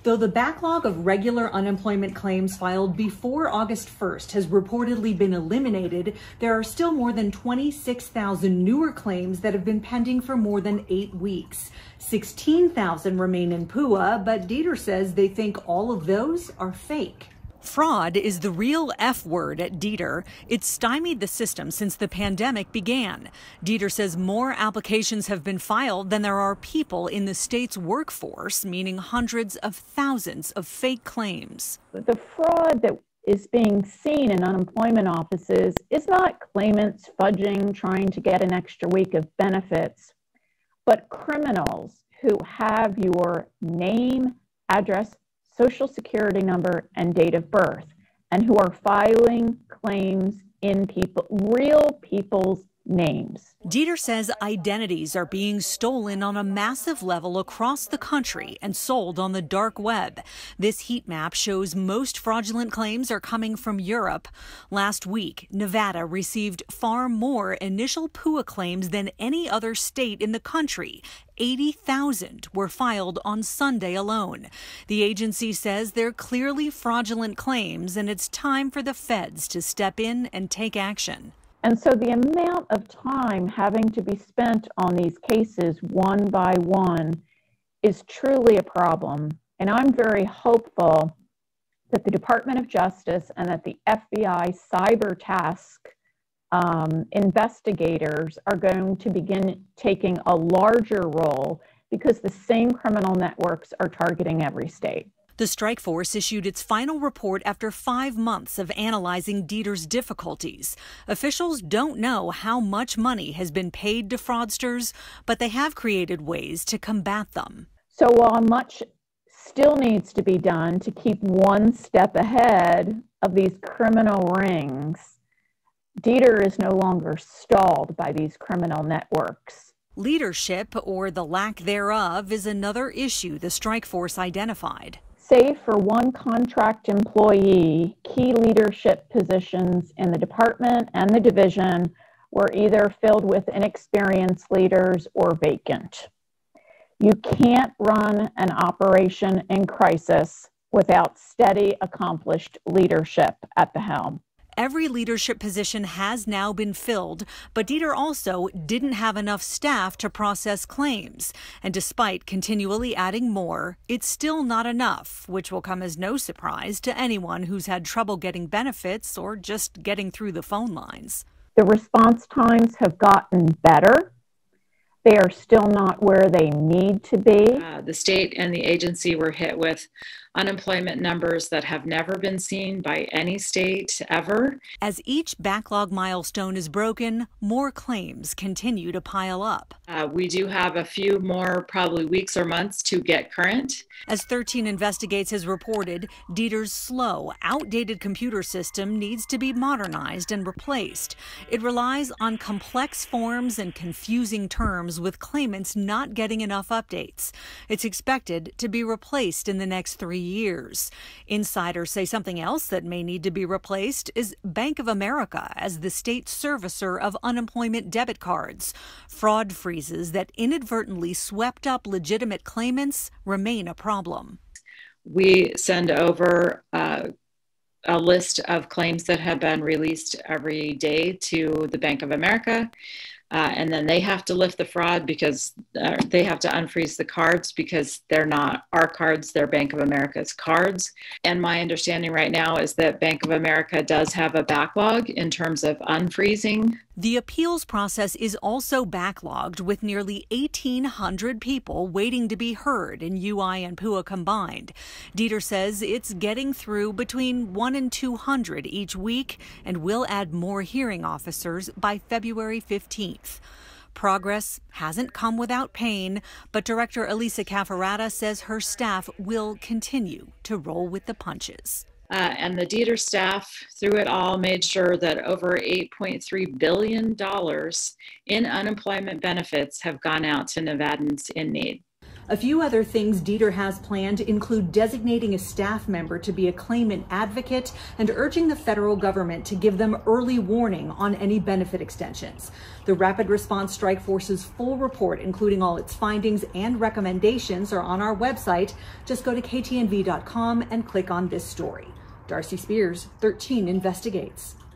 Though the backlog of regular unemployment claims filed before August 1st has reportedly been eliminated, there are still more than 26,000 newer claims that have been pending for more than 8 weeks. 16,000 remain in PUA, but DETR says they think all of those are fake. Fraud is the real F word at DETR. It's stymied the system since the pandemic began. DETR says more applications have been filed than there are people in the state's workforce, meaning hundreds of thousands of fake claims. The fraud that is being seen in unemployment offices is not claimants fudging, trying to get an extra week of benefits, but criminals who have your name, address, Social Security number, and date of birth, and who are filing claims in real people's names. DETR says identities are being stolen on a massive level across the country and sold on the dark web. This heat map shows most fraudulent claims are coming from Europe. Last week, Nevada received far more initial PUA claims than any other state in the country. 80,000 were filed on Sunday alone. The agency says they're clearly fraudulent claims, and it's time for the feds to step in and take action. And so the amount of time having to be spent on these cases one by one is truly a problem. And I'm very hopeful that the Department of Justice and that the FBI cyber task investigators are going to begin taking a larger role, because the same criminal networks are targeting every state. The strike force issued its final report after 5 months of analyzing DETR's difficulties. Officials don't know how much money has been paid to fraudsters, but they have created ways to combat them. So while much still needs to be done to keep one step ahead of these criminal rings, DETR is no longer stalled by these criminal networks. Leadership, or the lack thereof, is another issue the strike force identified. Save for one contract employee, key leadership positions in the department and the division were either filled with inexperienced leaders or vacant. You can't run an operation in crisis without steady, accomplished leadership at the helm. Every leadership position has now been filled, but DETR also didn't have enough staff to process claims. And despite continually adding more, it's still not enough, which will come as no surprise to anyone who's had trouble getting benefits or just getting through the phone lines. The response times have gotten better. They are still not where they need to be. The state and the agency were hit with unemployment numbers that have never been seen by any state ever. As each backlog milestone is broken, more claims continue to pile up. We do have a few more, probably weeks or months, to get current. As 13 Investigates has reported, DETR's slow, outdated computer system needs to be modernized and replaced. It relies on complex forms and confusing terms, with claimants not getting enough updates. It's expected to be replaced in the next 3 years. Insiders say something else that may need to be replaced is Bank of America as the state servicer of unemployment debit cards. Fraud freezes that inadvertently swept up legitimate claimants remain a problem. We send over a list of claims that have been released every day to the Bank of America. And then they have to lift the fraud because they have to unfreeze the cards because they're not our cards, they're Bank of America's cards. And my understanding right now is that Bank of America does have a backlog in terms of unfreezing. The appeals process is also backlogged, with nearly 1,800 people waiting to be heard in UI and PUA combined. DETR says it's getting through between 100 and 200 each week and will add more hearing officers by February 15th. Progress hasn't come without pain, but Director Elisa Cafferata says her staff will continue to roll with the punches. And the DETR staff, through it all, made sure that over $8.3 billion in unemployment benefits have gone out to Nevadans in need. A few other things DETR has planned include designating a staff member to be a claimant advocate and urging the federal government to give them early warning on any benefit extensions. The Rapid Response Strike Force's full report, including all its findings and recommendations, are on our website. Just go to ktnv.com and click on this story. Darcy Spears, 13 Investigates.